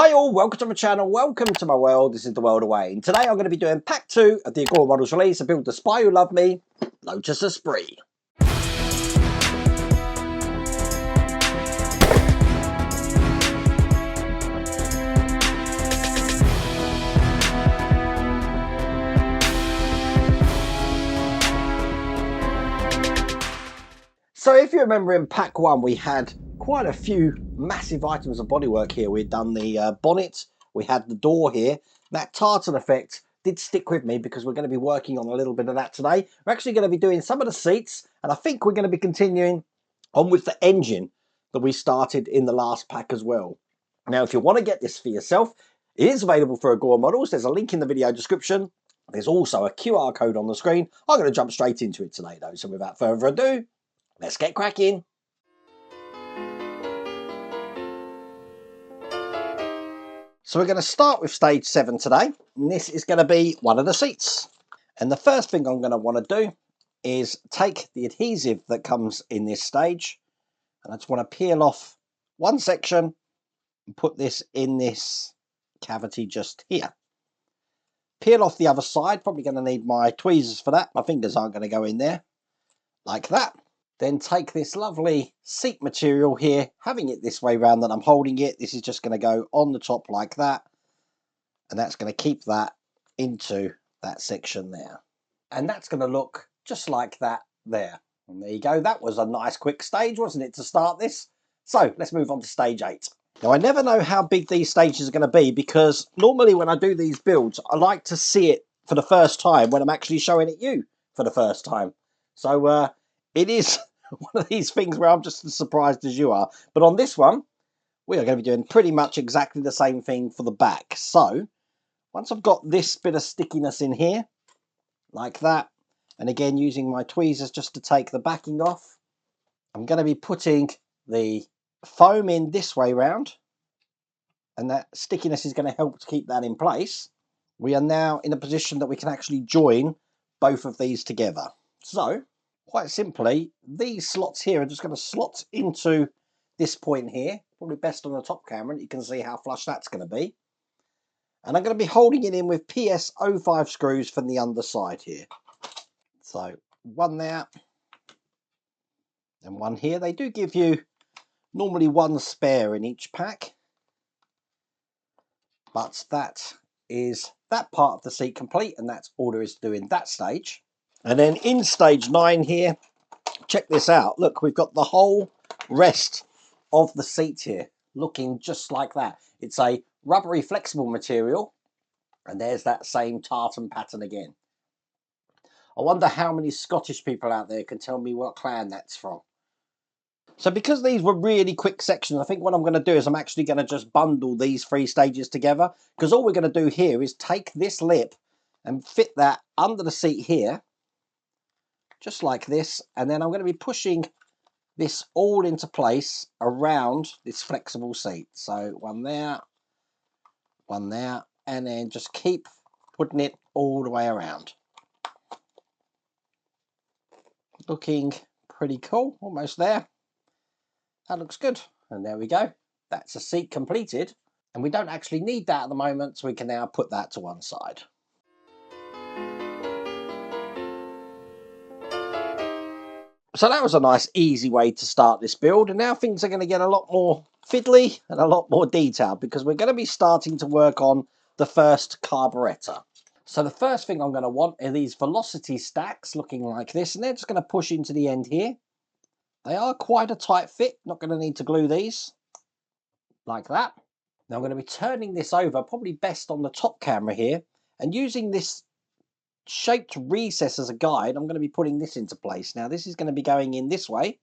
Hi all, welcome to my channel, welcome to my world. This is the world away, and today I'm going to be doing pack 2 of the Agora models release. I built the Spy Who Loved Me, Lotus Esprit. So if you remember in pack 1 we had quite a few massive items of bodywork here. We'd done the bonnet, we had the door here. That tartan effect did stick with me because we're going to be working on a little bit of that today. We're actually going to be doing some of the seats, and I think we're going to be continuing on with the engine that we started in the last pack as well. Now if you want to get this for yourself, it is available for Agora models. There's a link in the video description. There's also a QR code on the screen. I'm going to jump straight into it today though, so without further ado, let's get cracking. So we're going to start with stage 7 today, and this is going to be one of the seats. And the first thing I'm going to want to do is take the adhesive that comes in this stage, and I just want to peel off one section and put this in this cavity just here. Peel off the other side, probably going to need my tweezers for that. My fingers aren't going to go in there, like that. Then take this lovely seat material here, having it this way round that I'm holding it. This is just going to go on the top like that. And that's going to keep that into that section there. And that's going to look just like that there. And there you go. That was a nice quick stage, wasn't it, to start this? So let's move on to stage 8. Now I never know how big these stages are going to be because normally when I do these builds, I like to see it for the first time when I'm actually showing it you for the first time. So it is one of these things where I'm just as surprised as you are. But on this one, we are going to be doing pretty much exactly the same thing for the back. So once I've got this bit of stickiness in here, like that, and again using my tweezers just to take the backing off, I'm going to be putting the foam in this way round, and that stickiness is going to help to keep that in place. We are now in a position that we can actually join both of these together. So quite simply, these slots here are just going to slot into this point here. Probably best on the top camera, and you can see how flush that's going to be. And I'm going to be holding it in with PS05 screws from the underside here. So one there and one here. They do give you normally one spare in each pack. But that is that part of the seat complete, and that's all there is to do in that stage. And then in stage 9 here, check this out. Look, we've got the whole rest of the seat here looking just like that. It's a rubbery flexible material, and there's that same tartan pattern again. I wonder how many Scottish people out there can tell me what clan that's from. So because these were really quick sections, I think what I'm going to do is I'm actually going to just bundle these 3 stages together, because all we're going to do here is take this lip and fit that under the seat here, just like this, and then I'm going to be pushing this all into place around this flexible seat. So one there, and then just keep putting it all the way around. Looking pretty cool, almost there. That looks good, and there we go. That's a seat completed, and we don't actually need that at the moment, so we can now put that to one side. So that was a nice easy way to start this build, and now things are going to get a lot more fiddly and a lot more detailed because we're going to be starting to work on the first carburetor. So the first thing I'm going to want are these velocity stacks looking like this, and they're just going to push into the end here. They are quite a tight fit, not going to need to glue these like that. Now I'm going to be turning this over, probably best on the top camera here, and using this shaped recess as a guide, I'm going to be putting this into place. Now this is going to be going in this way,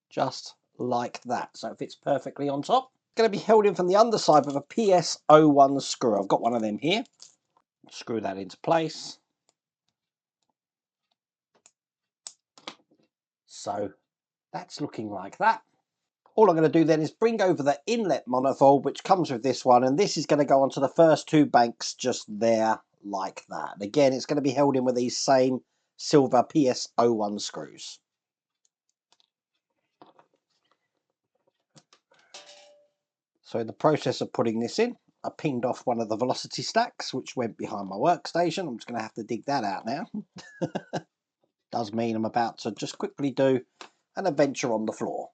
just like that, so it fits perfectly on top. It's going to be held in from the underside with a PS01 screw. I've got one of them here. Screw that into place. So that's looking like that. All I'm going to do then is bring over the inlet manifold, which comes with this one, and this is going to go onto the first 2 banks just there, like that. And again, it's going to be held in with these same silver PS01 screws. So in the process of putting this in, I pinged off one of the velocity stacks, which went behind my workstation. I'm just going to have to dig that out now. Does mean I'm about to just quickly do an adventure on the floor.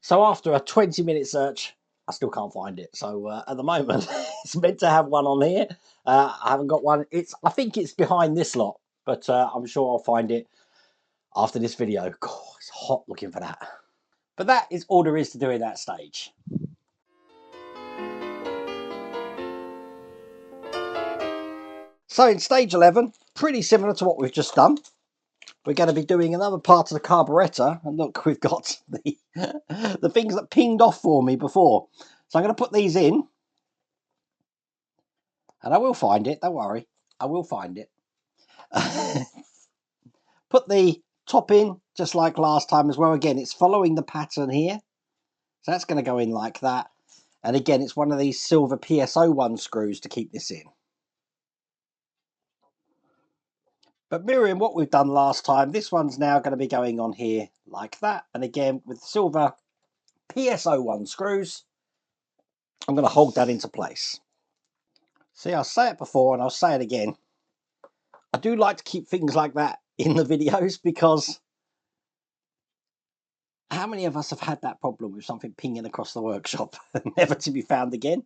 So after a 20-minute search, I still can't find it. So at the moment, it's meant to have one on here. I haven't got one. I think it's behind this lot, but I'm sure I'll find it after this video. God, it's hot looking for that. But that is all there is to do in that stage. So in stage 11, pretty similar to what we've just done. We're going to be doing another part of the carburetor, and look, we've got the things that pinged off for me before. So I'm going to put these in, and I will find it, don't worry, I will find it. Put the top in just like last time as well. Again, it's following the pattern here, so that's going to go in like that. And again, it's one of these silver PS01 screws to keep this in. But mirroring what we've done last time, this one's now going to be going on here like that. And again, with silver PS01 screws, I'm going to hold that into place. See, I'll say it before and I'll say it again. I do like to keep things like that in the videos, because how many of us have had that problem with something pinging across the workshop never to be found again?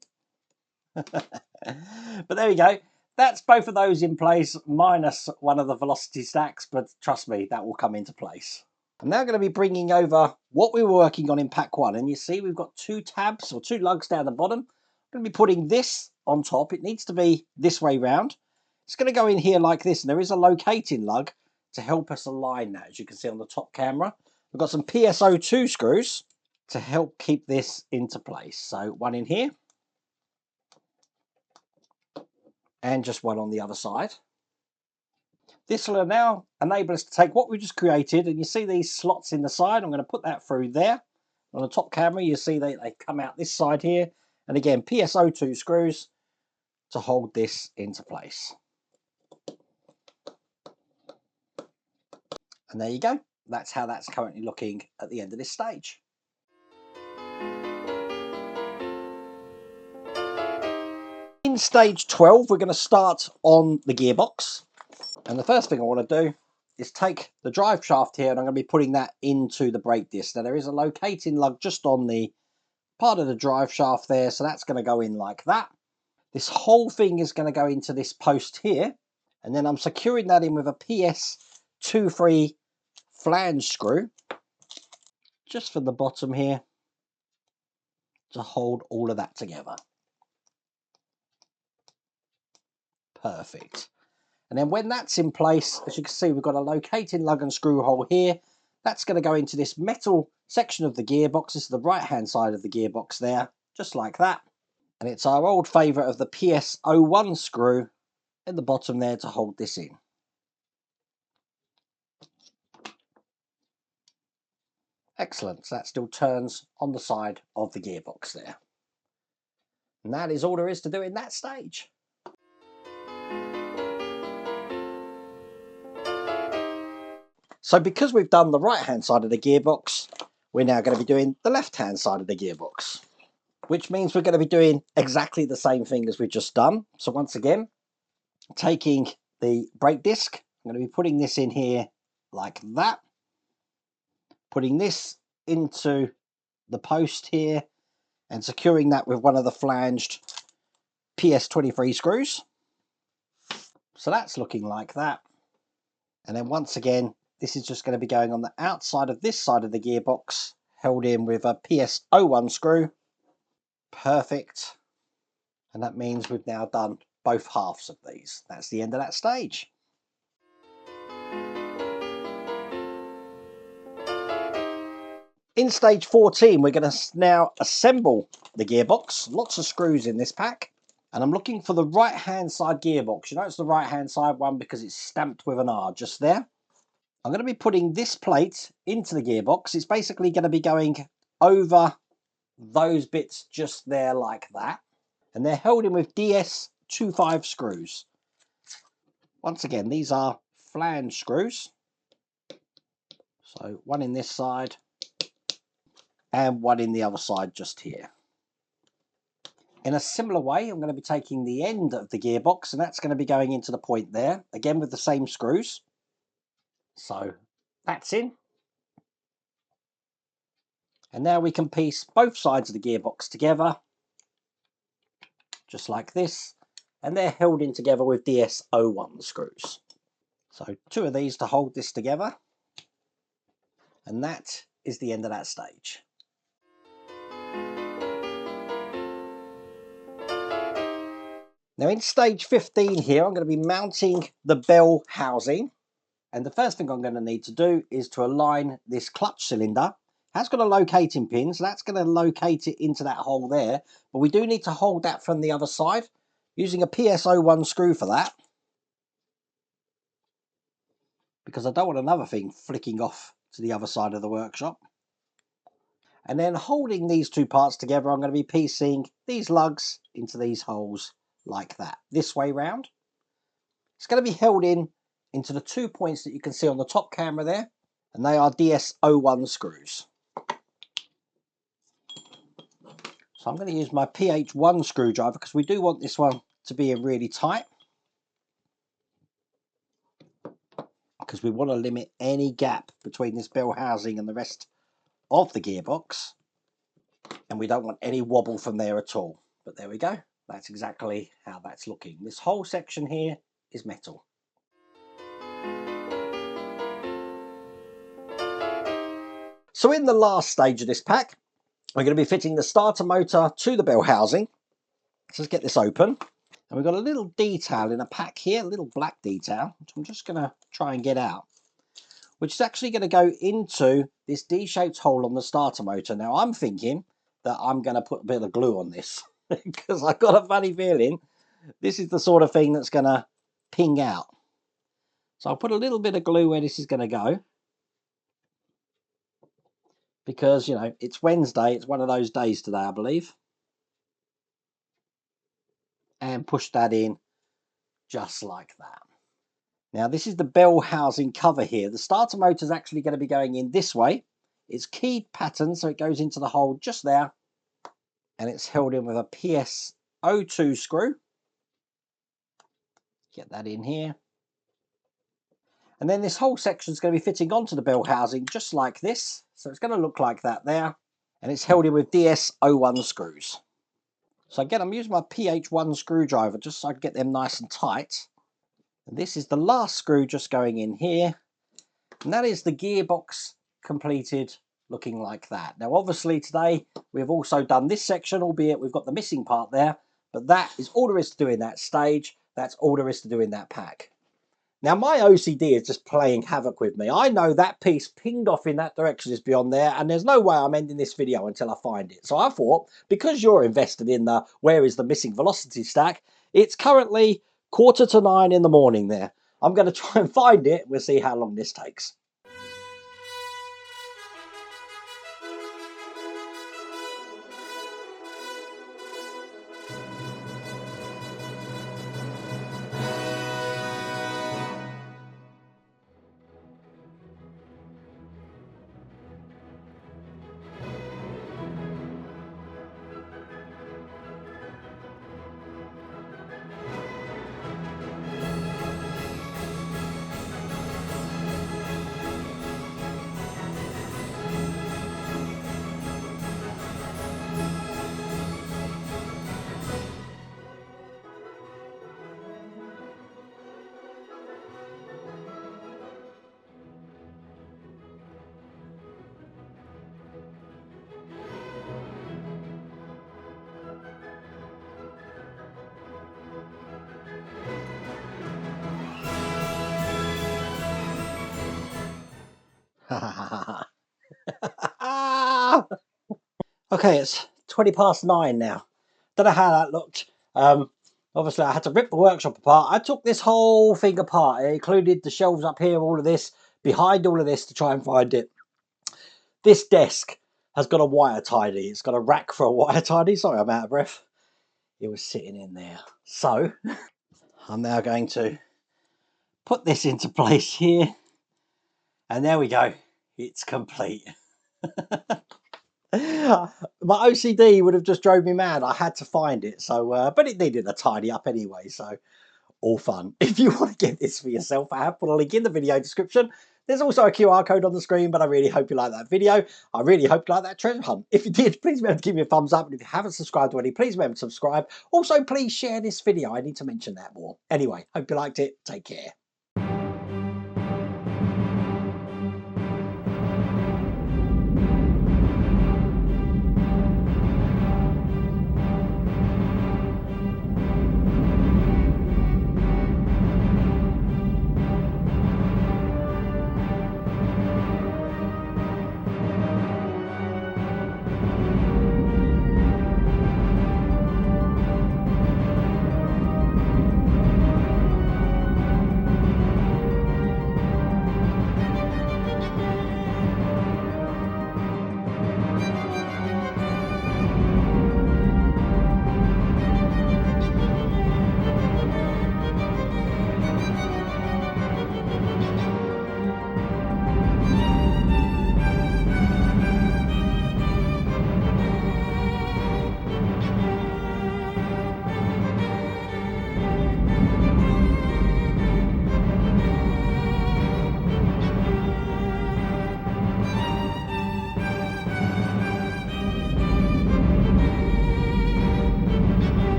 But there we go. That's both of those in place, minus one of the velocity stacks, but trust me, that will come into place. I'm now going to be bringing over what we were working on in pack 1, and you see we've got 2 tabs or 2 lugs down the bottom. I'm going to be putting this on top. It needs to be this way round. It's going to go in here like this, and there is a locating lug to help us align that, as you can see on the top camera. We've got some PSO2 screws to help keep this into place. So one in here, and just one on the other side. This will now enable us to take what we just created, and you see these slots in the side. I'm going to put that through there. On the top camera, you see they come out this side here. And again, PSO2 screws to hold this into place. And there you go. That's how that's currently looking at the end of this stage. In stage 12, we're going to start on the gearbox. And the first thing I want to do is take the drive shaft here, and I'm going to be putting that into the brake disc. Now there is a locating lug just on the part of the drive shaft there, so that's going to go in like that. This whole thing is going to go into this post here, and then I'm securing that in with a PS23 flange screw just for the bottom here to hold all of that together. Perfect. And then when that's in place, as you can see, we've got a locating lug and screw hole here. That's going to go into this metal section of the gearbox. This is the right hand side of the gearbox there, just like that. And it's our old favourite of the PS01 screw at the bottom there to hold this in. Excellent. So that still turns on the side of the gearbox there. And that is all there is to do in that stage. So because we've done the right hand side of the gearbox, we're now going to be doing the left hand side of the gearbox, which means we're going to be doing exactly the same thing as we've just done. So once again, taking the brake disc, I'm going to be putting this in here like that, putting this into the post here and securing that with one of the flanged PS23 screws. So that's looking like that. And then once again, this is just going to be going on the outside of this side of the gearbox, held in with a PS01 screw. Perfect. And that means we've now done both halves of these. That's the end of that stage. In stage 14, we're going to now assemble the gearbox. Lots of screws in this pack. And I'm looking for the right hand side gearbox. You know it's the right hand side one because it's stamped with an R just there. I'm going to be putting this plate into the gearbox. It's basically going to be going over those bits just there like that. And they're held in with DS25 screws. Once again, these are flange screws. So one in this side and one in the other side just here. In a similar way, I'm going to be taking the end of the gearbox, and that's going to be going into the point there, again with the same screws. So that's in. And now we can piece both sides of the gearbox together, just like this, and they're held in together with DS01 screws. So 2 of these to hold this together, and that is the end of that stage. Now in stage 15 here, I'm going to be mounting the bell housing. And the first thing I'm going to need to do is to align this clutch cylinder. That's got a locating pin, so that's going to locate it into that hole there. But we do need to hold that from the other side, using a PS01 screw for that. Because I don't want another thing flicking off to the other side of the workshop. And then holding these 2 parts together, I'm going to be piecing these lugs into these holes like that, this way round. It's going to be held in into the 2 points that you can see on the top camera there, and they are DS01 screws. So I'm going to use my PH1 screwdriver because we do want this one to be really tight, because we want to limit any gap between this bell housing and the rest of the gearbox, and we don't want any wobble from there at all. But there we go, that's exactly how that's looking. This whole section here is metal. So in the last stage of this pack, we're going to be fitting the starter motor to the bell housing. So let's get this open. And we've got a little detail in a pack here, a little black detail, which I'm just going to try and get out, which is actually going to go into this D-shaped hole on the starter motor. Now I'm thinking that I'm going to put a bit of glue on this because I've got a funny feeling this is the sort of thing that's going to ping out. So I'll put a little bit of glue where this is going to go, because, you know, it's Wednesday. It's one of those days today, I believe. And push that in just like that. Now this is the bell housing cover here. The starter motor is actually going to be going in this way. It's keyed pattern, so it goes into the hole just there. And it's held in with a PS02 screw. Get that in here. And then this whole section is going to be fitting onto the bell housing just like this. So it's going to look like that there. And it's held in with DS01 screws. So again, I'm using my PH1 screwdriver just so I can get them nice and tight. And this is the last screw just going in here. And that is the gearbox completed, looking like that. Now obviously today we've also done this section, albeit we've got the missing part there. But that is all there is to do in that stage. That's all there is to do in that pack. Now my OCD is just playing havoc with me. I know that piece pinged off in that direction is beyond there, and there's no way I'm ending this video until I find it. So I thought, because you're invested in the where is the missing velocity stack, it's currently 8:45 in the morning there. I'm going to try and find it. We'll see how long this takes. Okay, it's 9:20 now. Don't know how that looked. Obviously, I had to rip the workshop apart. I took this whole thing apart. It included the shelves up here, all of this, behind all of this to try and find it. This desk has got a wire tidy. It's got a rack for a wire tidy. Sorry, I'm out of breath. It was sitting in there. So, I'm now going to put this into place here. And there we go. It's complete. My OCD would have just drove me mad. I had to find it, so but it needed a tidy up anyway, so all fun. If you want to get this for yourself, I have put a link in the video description. There's also a QR code on the screen, but I really hope you like that video. I really hope you like that treasure hunt. If you did, please remember to give me a thumbs up. And if you haven't subscribed already, please remember to subscribe. Also, please share this video. I need to mention that more. Anyway, hope you liked it. Take care.